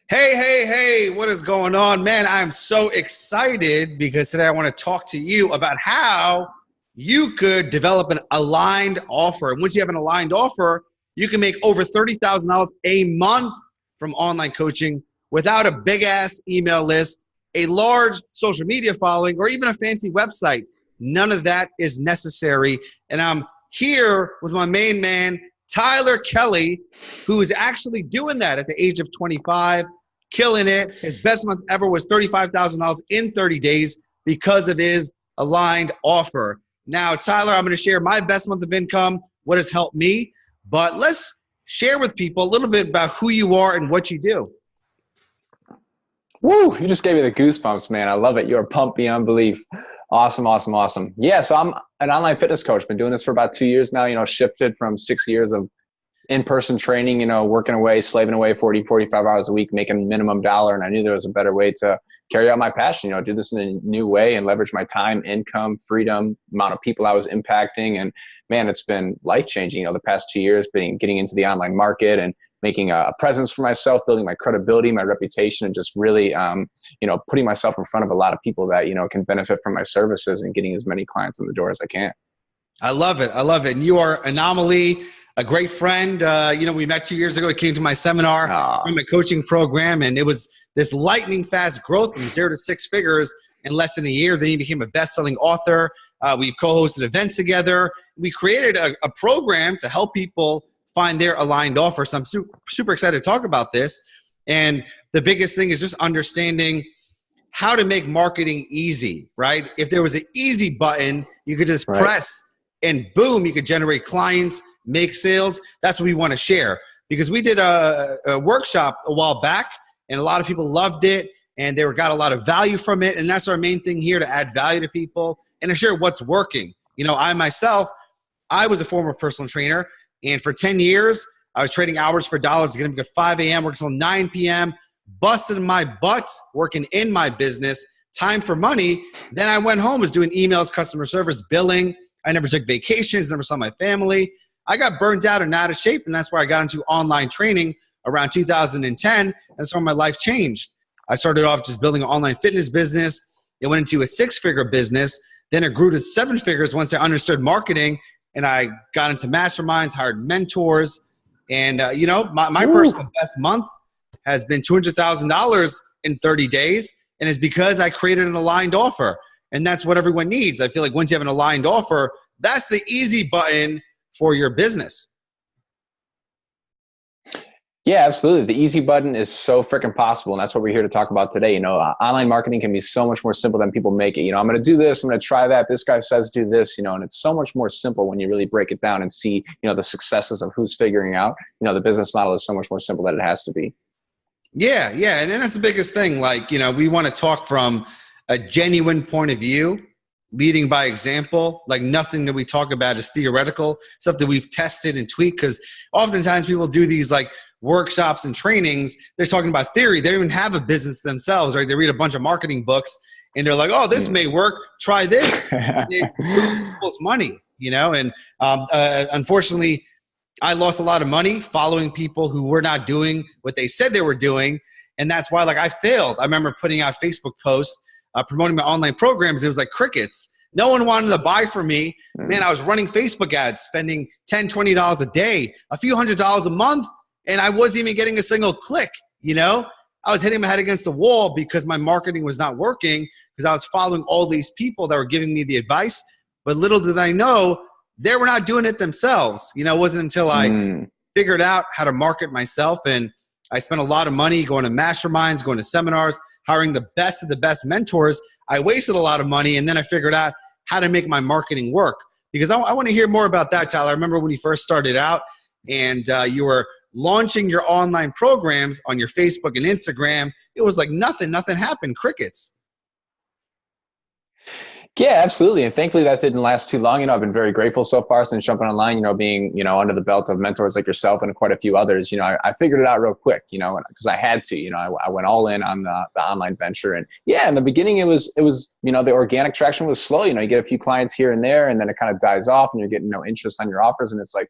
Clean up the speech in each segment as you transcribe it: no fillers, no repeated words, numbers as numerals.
Hey, what is going on, man? I'm so excited because today I want to talk to you about how you could develop an aligned offer. And once you have an aligned offer, you can make over $30,000 a month from online coaching without a big ass email list, a large social media following, or even a fancy website. None of that is necessary. And I'm here with my main man, Tyler Kelly, who is actually doing that at the age of 25, killing it. His best month ever was $35,000 in 30 days because of his aligned offer. Now, Tyler, I'm going to share my best month of income, what has helped me, but let's share with people a little bit about who you are and what you do. Woo, you just gave me the goosebumps, man. I love it. You're pumped beyond belief. Awesome. Yeah, so I'm an online fitness coach. Been doing this for about 2 years now, shifted from 6 years of in-person training, working away, slaving away 40, 45 hours a week, making minimum dollar. And I knew there was a better way to carry out my passion, do this in a new way and leverage my time, income, freedom, amount of people I was impacting. And man, it's been life-changing, the past 2 years, getting into the online market and making a presence for myself, building my credibility, my reputation, and just really, putting myself in front of a lot of people that, can benefit from my services and getting as many clients in the door as I can. I love it. And you are Anomaly, a great friend. We met 2 years ago. He came to my seminar from my coaching program, and it was this lightning fast growth from 0 to 6 figures in less than a year. Then he became a best-selling author. We co-hosted events together. We created a program to help people find their aligned offer. So I'm super excited to talk about this. And the biggest thing is just understanding how to make marketing easy, right? If there was an easy button, you could just press and boom, you could generate clients, make sales. That's what we want to share, because we did a workshop a while back and a lot of people loved it and they got a lot of value from it. And that's our main thing here, to add value to people and to share what's working. I myself, I was a former personal trainer, and for 10 years, I was trading hours for dollars, getting up at 5 a.m., working until 9 p.m., busting my butt, working in my business, time for money. Then I went home, was doing emails, customer service, billing. I never took vacations, never saw my family. I got burnt out and out of shape, and that's where I got into online training around 2010, and so my life changed. I started off just building an online fitness business. It went into a 6-figure business. Then it grew to 7 figures once I understood marketing, and I got into masterminds, hired mentors, and my personal best month has been $200,000 in 30 days, and it's because I created an aligned offer. And that's what everyone needs. I feel like once you have an aligned offer, that's the easy button for your business. Yeah, absolutely. The easy button is so freaking possible. And that's what we're here to talk about today. Online marketing can be so much more simple than people make it. I'm going to do this. I'm going to try that. This guy says do this, and it's so much more simple when you really break it down and see, the successes of who's figuring out, the business model is so much more simple than it has to be. Yeah. And that's the biggest thing. We want to talk from a genuine point of view, leading by example. Like, nothing that we talk about is theoretical, stuff that we've tested and tweaked, because oftentimes people do these workshops and trainings. They're talking about theory. They don't even have a business themselves, right? They read a bunch of marketing books and they're like, oh, this may work. Try this. It loses people's money, and unfortunately, I lost a lot of money following people who were not doing what they said they were doing. And that's why I failed. I remember putting out Facebook posts, promoting my online programs. It was like crickets. No one wanted to buy from me. Man, I was running Facebook ads, spending $10, $20 a day, a few $100s a month, and I wasn't even getting a single click. I was hitting my head against the wall because my marketing was not working, because I was following all these people that were giving me the advice. But little did I know, they were not doing it themselves. It wasn't until I figured out how to market myself, and I spent a lot of money going to masterminds, going to seminars, hiring the best of the best mentors. I wasted a lot of money, and then I figured out how to make my marketing work. Because I want to hear more about that, Tyler. I remember when you first started out and you were launching your online programs on your Facebook and Instagram. It was like nothing happened, crickets. Yeah, absolutely. And thankfully that didn't last too long. I've been very grateful so far since jumping online, being, under the belt of mentors like yourself and quite a few others. I figured it out real quick, because I had to, I went all in on the online venture. And yeah, in the beginning, it was, the organic traction was slow. You get a few clients here and there, and then it kind of dies off and you're getting no interest on your offers. And it's like,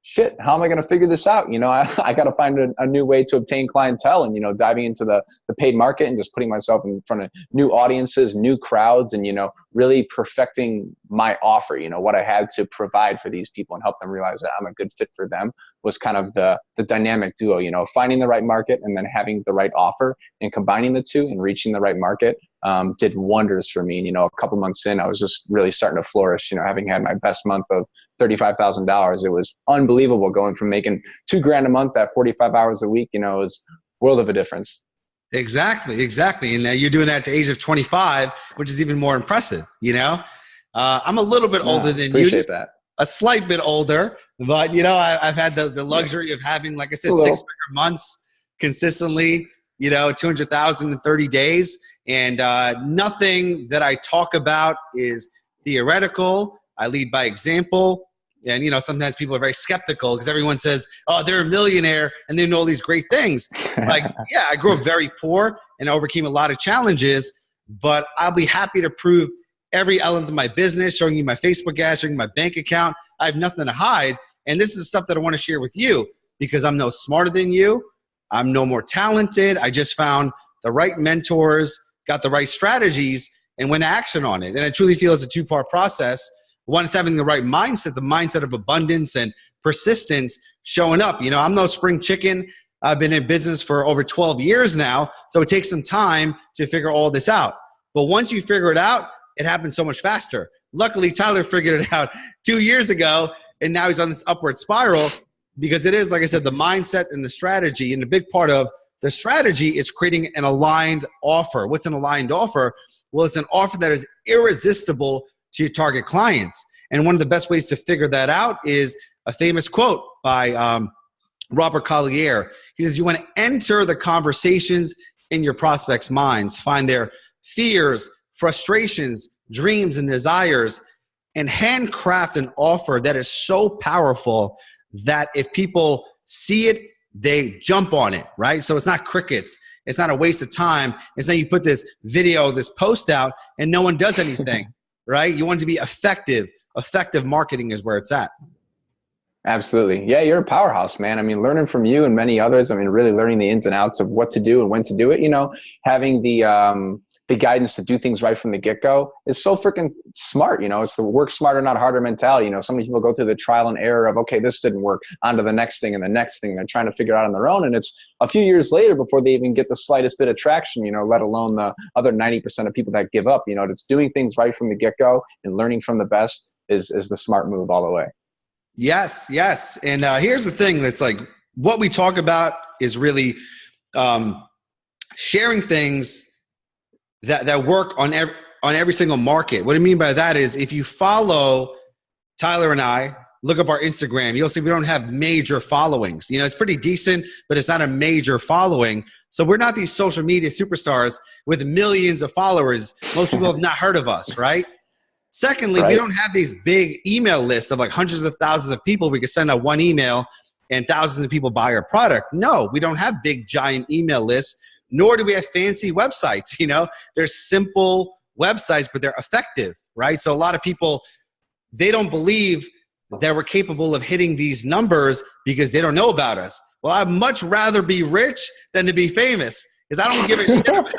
shit, how am I going to figure this out? I got to find a new way to obtain clientele, and, diving into the paid market and just putting myself in front of new audiences, new crowds, and, really perfecting my offer, what I had to provide for these people and help them realize that I'm a good fit for them was kind of the dynamic duo, finding the right market and then having the right offer and combining the two and reaching the right market. Did wonders for me. And, a couple months in, I was just really starting to flourish, having had my best month of $35,000. It was unbelievable going from making $2,000 a month at 45 hours a week, was a world of a difference. Exactly. And you're doing that at the age of 25, which is even more impressive. I'm a little bit older than you. Appreciate that. A slight bit older, but I've had the luxury of having, like I said, 6-figure months consistently, 200,000 in 30 days. And nothing that I talk about is theoretical. I lead by example. And, sometimes people are very skeptical because everyone says, oh, they're a millionaire and they know all these great things. Like, yeah, I grew up very poor and overcame a lot of challenges, but I'll be happy to prove every element of my business, showing you my Facebook ads, showing you my bank account. I have nothing to hide. And this is stuff that I want to share with you because I'm no smarter than you. I'm no more talented. I just found the right mentors, got the right strategies, and went to action on it. And I truly feel it's a two-part process. One is having the right mindset, the mindset of abundance and persistence showing up. I'm no spring chicken. I've been in business for over 12 years now, so it takes some time to figure all this out. But once you figure it out, it happens so much faster. Luckily, Tyler figured it out 2 years ago, and now he's on this upward spiral because it is, like I said, the mindset and the strategy. And a big part of the strategy is creating an aligned offer. What's an aligned offer? Well, it's an offer that is irresistible to your target clients. And one of the best ways to figure that out is a famous quote by Robert Collier. He says, you want to enter the conversations in your prospects' minds, find their fears, frustrations, dreams, and desires, and handcraft an offer that is so powerful that if people see it, they jump on it, right? So it's not crickets. It's not a waste of time. It's not you put this video, this post out, and no one does anything, right? You want it to be effective. Effective marketing is where it's at. Absolutely. Yeah, you're a powerhouse, man. I mean, learning from you and many others, really learning the ins and outs of what to do and when to do it, having the guidance to do things right from the get-go is so freaking smart. It's the work smarter, not harder mentality. So many people go through the trial and error of, okay, this didn't work, on to the next thing and the next thing. They're trying to figure it out on their own. And it's a few years later before they even get the slightest bit of traction, let alone the other 90% of people that give up. It's doing things right from the get-go and learning from the best is the smart move all the way. Yes. And here's the thing that's like, what we talk about is really sharing things that work on every single market. What I mean by that is if you follow Tyler and I, look up our Instagram, you'll see we don't have major followings. It's pretty decent, but it's not a major following. So we're not these social media superstars with millions of followers. Most people have not heard of us, right? Secondly, we don't have these big email lists of like hundreds of thousands of people. We can send out one email and thousands of people buy our product. No, we don't have big, giant email lists, nor do we have fancy websites. They're simple websites, but they're effective, right? So a lot of people, they don't believe that we're capable of hitting these numbers because they don't know about us. Well, I'd much rather be rich than to be famous because I don't give a shit about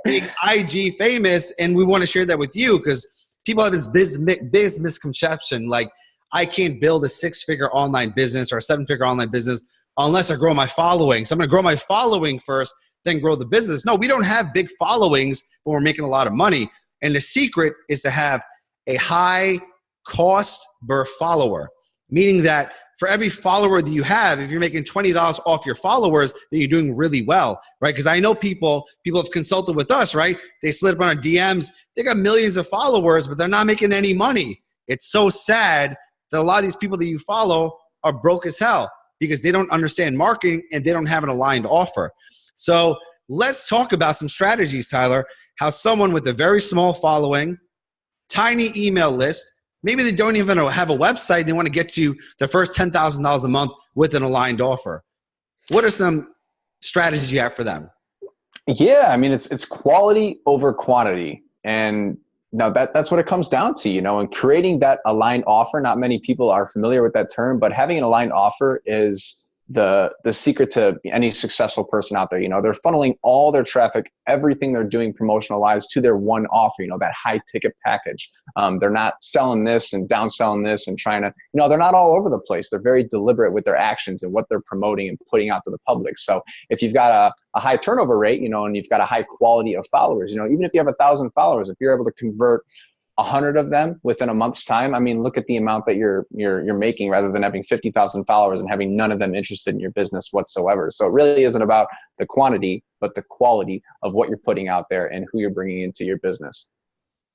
being IG famous, and we want to share that with you because people have this big misconception, like I can't build a 6-figure online business or a 7-figure online business unless I grow my following. So I'm going to grow my following first, then grow the business. No, we don't have big followings, but we're making a lot of money. And the secret is to have a high cost per follower, meaning that for every follower that you have, if you're making $20 off your followers, then you're doing really well, right? Because I know people have consulted with us, right? They slid up on our DMs. They got millions of followers, but they're not making any money. It's so sad that a lot of these people that you follow are broke as hell because they don't understand marketing and they don't have an aligned offer. So let's talk about some strategies, Tyler, how someone with a very small following, tiny email list, maybe they don't even have a website. They want to get to the first $10,000 a month with an aligned offer. What are some strategies you have for them? Yeah, it's quality over quantity. And No, that's what it comes down to, and creating that aligned offer. Not many people are familiar with that term, but having an aligned offer is the secret to any successful person out there. They're funneling all their traffic, everything they're doing promotional wise, to their one offer, that high ticket package. They're not selling this and downselling this and trying to, they're not all over the place. They're very deliberate with their actions and what they're promoting and putting out to the public. So if you've got a high turnover rate, and you've got a high quality of followers, even if you have 1,000 followers, if you're able to convert 100 of them within a month's time, I mean, look at the amount that you're making, rather than having 50,000 followers and having none of them interested in your business whatsoever. So it really isn't about the quantity, but the quality of what you're putting out there and who you're bringing into your business.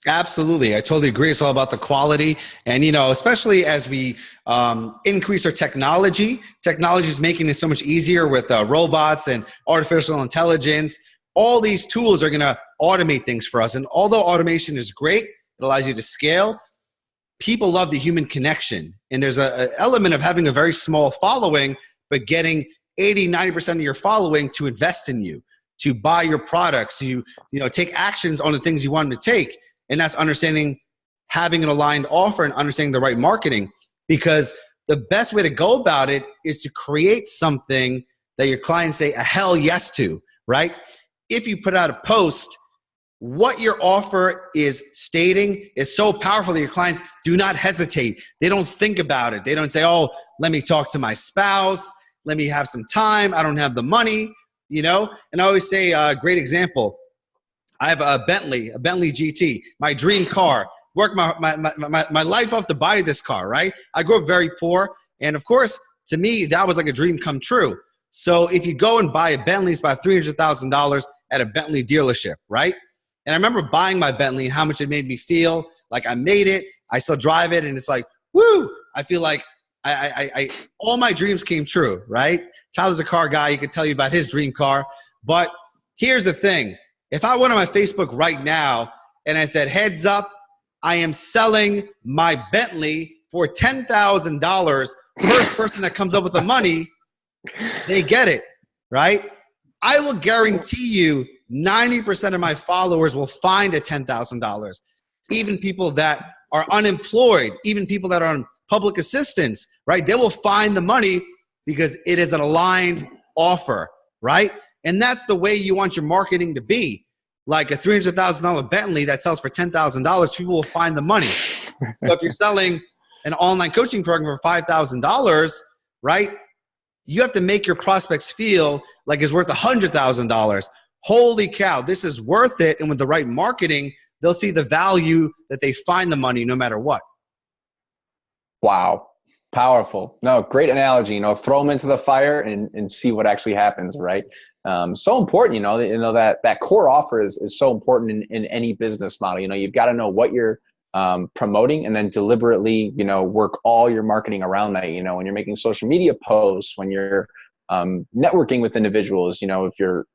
Absolutely. I totally agree. It's all about the quality. And, especially as we increase our technology is making it so much easier with robots and artificial intelligence. All these tools are going to automate things for us. And although automation is great, it allows you to scale, people love the human connection. And there's an element of having a very small following, but getting 80, 90% of your following to invest in you, to buy your products, to take actions on the things you want them to take. And that's understanding, having an aligned offer and understanding the right marketing. Because the best way to go about it is to create something that your clients say a hell yes to, right? If you put out a post, what your offer is stating is so powerful that your clients do not hesitate. They don't think about it. They don't say, oh, let me talk to my spouse. Let me have some time. I don't have the money, And I always say a great example. I have a Bentley GT, my dream car. Worked my life off to buy this car, right? I grew up very poor. And of course, to me, that was like a dream come true. So if you go and buy a Bentley, it's about $300,000 at a Bentley dealership, right? And I remember buying my Bentley and how much it made me feel like I made it. I still drive it, and it's like, woo! I feel like I all my dreams came true, right? Tyler's a car guy. He could tell you about his dream car. But here's the thing. If I went on my Facebook right now and I said, heads up, I am selling my Bentley for $10,000, first person that comes up with the money, they get it, right? I will guarantee you 90% of my followers will find a $10,000. Even people that are unemployed, even people that are on public assistance, right? They will find the money because it is an aligned offer, right? And that's the way you want your marketing to be. Like a $300,000 Bentley that sells for $10,000, people will find the money. So if you're selling an online coaching program for $5,000, right? You have to make your prospects feel like it's worth $100,000. Holy cow, this is worth it. And with the right marketing, they'll see the value that they find the money no matter what. Wow. Powerful. No, great analogy. Throw them into the fire and see what actually happens, right? So important, that core offer is so important in any business model. You've got to know what you're promoting, and then deliberately, work all your marketing around that. When you're making social media posts, when you're networking with individuals, if you're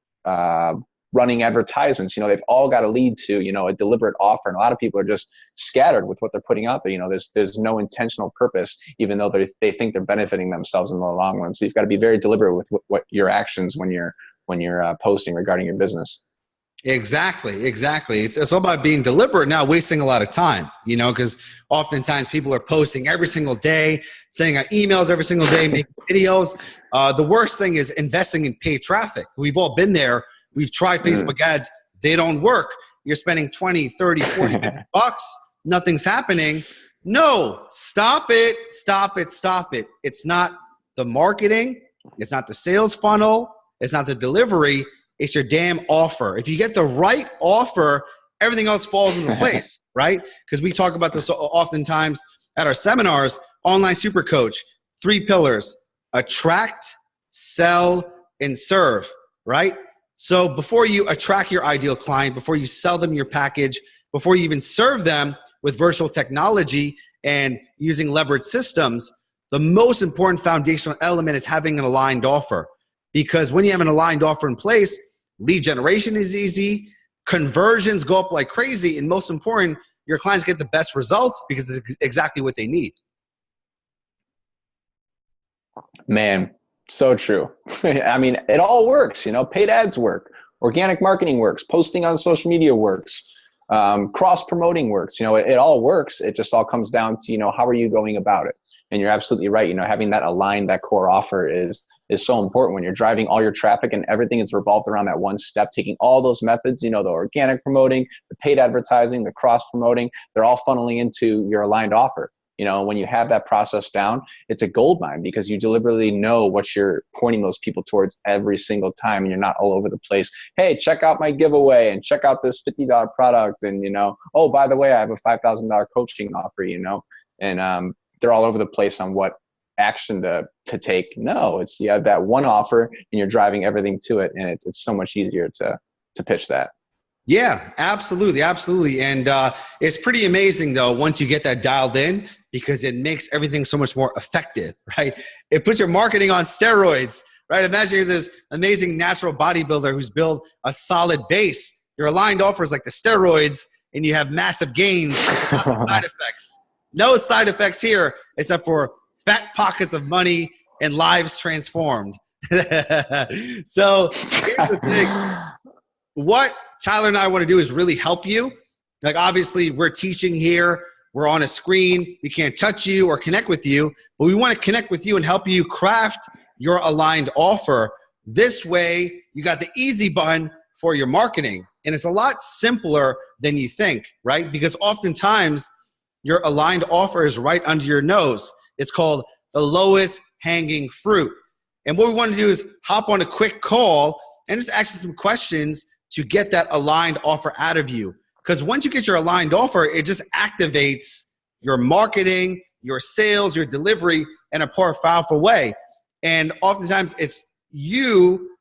running advertisements, they've all got to lead to, a deliberate offer. And a lot of people are just scattered with what they're putting out there. There's no intentional purpose, even though they think they're benefiting themselves in the long run. So you've got to be very deliberate with what your actions when you're posting regarding your business. Exactly. It's all about being deliberate, not wasting a lot of time, because oftentimes people are posting every single day, sending out emails every single day, making videos. The worst thing is investing in paid traffic. We've all been there. We've tried Facebook ads. They don't work. You're spending 20, 30, 40, 50 bucks. Nothing's happening. No, stop it. It's not the marketing. It's not the sales funnel. It's not the delivery. It's your damn offer. If you get the right offer, everything else falls into place, right? Because we talk about this oftentimes at our seminars. Online SuperCoach, 3 pillars: attract, sell, and serve, right? So before you attract your ideal client, before you sell them your package, before you even serve them with virtual technology and using leverage systems, the most important foundational element is having an aligned offer. Because when you have an aligned offer in place, lead generation is easy, conversions go up like crazy, and most important, your clients get the best results because it's exactly what they need. Man, so true. I mean, it all works, paid ads work, organic marketing works, posting on social media works, Cross promoting works. It all works. It just all comes down to, how are you going about it? And you're absolutely right. Having that aligned, that core offer is so important when you're driving all your traffic and everything is revolved around that one step, taking all those methods, the organic promoting, the paid advertising, the cross promoting, they're all funneling into your aligned offer. When you have that process down, it's a gold mine because you deliberately know what you're pointing those people towards every single time. And you're not all over the place. Hey, check out my giveaway and check out this $50 product. And, oh, by the way, I have a $5,000 coaching offer, and they're all over the place on what action to take. No, it's, you have that one offer and you're driving everything to it. And it's so much easier to pitch that. Yeah, absolutely. Absolutely. And it's pretty amazing though, once you get that dialed in, because it makes everything so much more effective, right? It puts your marketing on steroids, right? Imagine you're this amazing natural bodybuilder who's built a solid base. Your aligned offer is like the steroids and you have massive gains, side effects. No side effects here except for fat pockets of money and lives transformed. So here's the thing. What Tyler and I want to do is really help you. Like obviously we're teaching here, we're on a screen, we can't touch you or connect with you, but we want to connect with you and help you craft your aligned offer. This way you got the easy button for your marketing. And it's a lot simpler than you think, right? Because oftentimes your aligned offer is right under your nose. It's called the lowest hanging fruit. And what we want to do is hop on a quick call and just ask you some questions to get that aligned offer out of you. Because once you get your aligned offer, it just activates your marketing, your sales, your delivery in a powerful way. And oftentimes it's you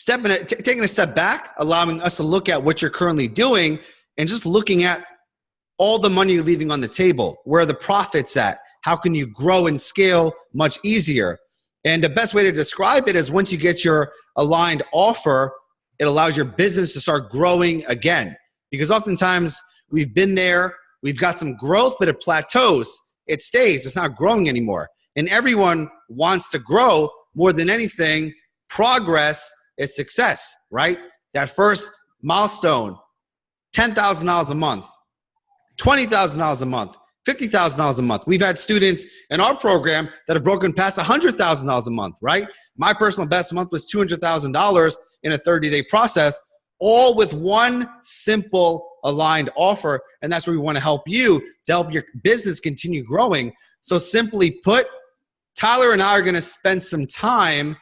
taking a step back, allowing us to look at what you're currently doing and just looking at all the money you're leaving on the table. Where are the profits at? How can you grow and scale much easier? And the best way to describe it is once you get your aligned offer, it allows your business to start growing again. Because oftentimes we've been there, we've got some growth, but it plateaus. It stays, it's not growing anymore. And everyone wants to grow more than anything. Progress is success, right? That first milestone, $10,000 a month, $20,000 a month, $50,000 a month. We've had students in our program that have broken past $100,000 a month, right? My personal best month was $200,000 in a 30-day process, all with one simple aligned offer. And that's where we want to help you to help your business continue growing. So simply put, Tyler and I are going to spend some time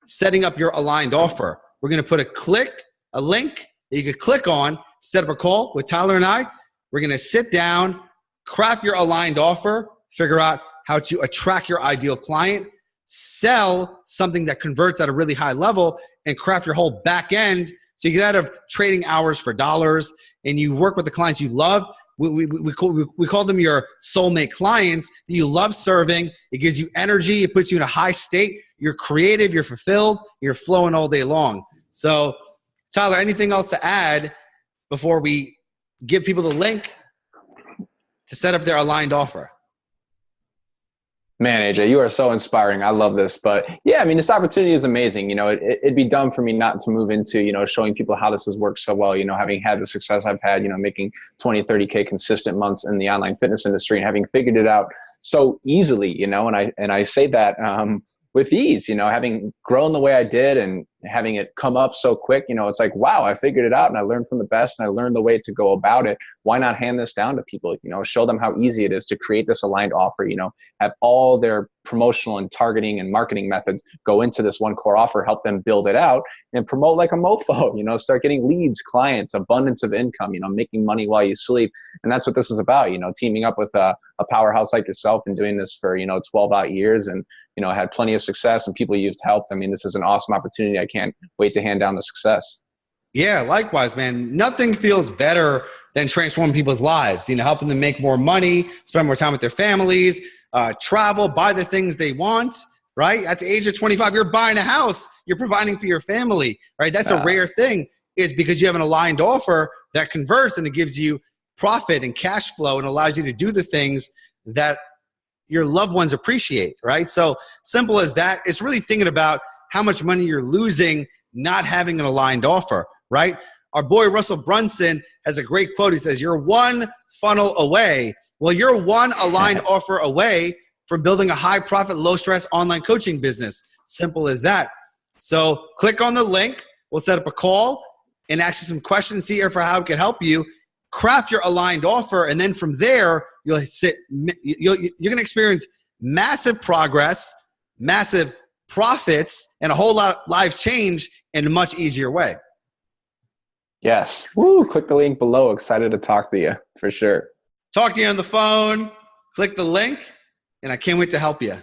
setting up your aligned offer. We're going to put a link that you could click on, set up a call with Tyler and I. We're going to sit down, craft your aligned offer, figure out how to attract your ideal client, sell something that converts at a really high level, and craft your whole back end so you get out of trading hours for dollars and you work with the clients you love. We call them your soulmate clients that you love serving. It gives you energy. It puts you in a high state. You're creative. You're fulfilled. You're flowing all day long. So, Tyler, anything else to add before we give people the link to set up their aligned offer? Man, AJ, you are so inspiring. I love this. But yeah, I mean, this opportunity is amazing. It'd be dumb for me not to move into, showing people how this has worked so well, having had the success I've had, making 20, 30K consistent months in the online fitness industry and having figured it out so easily, and I say that with ease, having grown the way I did and having it come up so quick, it's like, wow, I figured it out and I learned from the best and I learned the way to go about it. Why not hand this down to people, show them how easy it is to create this aligned offer, have all their promotional and targeting and marketing methods go into this one core offer, help them build it out and promote like a mofo, start getting leads, clients, abundance of income, making money while you sleep. And that's what this is about, teaming up with a powerhouse like yourself and doing this for, 12 out years and, had plenty of success and people you've helped. I mean, this is an awesome opportunity. I can't wait to hand down the success. Yeah, likewise, man. Nothing feels better than transforming people's lives, helping them make more money, spend more time with their families, travel, buy the things they want, right? At the age of 25, you're buying a house, you're providing for your family, right? That's a rare thing, is because you have an aligned offer that converts and it gives you profit and cash flow and allows you to do the things that your loved ones appreciate, right? So simple as that. It's really thinking about how much money you're losing not having an aligned offer, right? our boy Russell Brunson has a great quote. He says, you're one funnel away. Well, you're one aligned offer away from building a high profit, low stress online coaching business. Simple as that. So click on the link. We'll set up a call and ask you some questions here for how it can help you craft your aligned offer. And then from there, you're going to experience massive progress, massive profits, and a whole lot of lives change in a much easier way. Yes. Woo, click the link below. Excited to talk to you for sure. Talk to you on the phone. Click the link, and I can't wait to help you.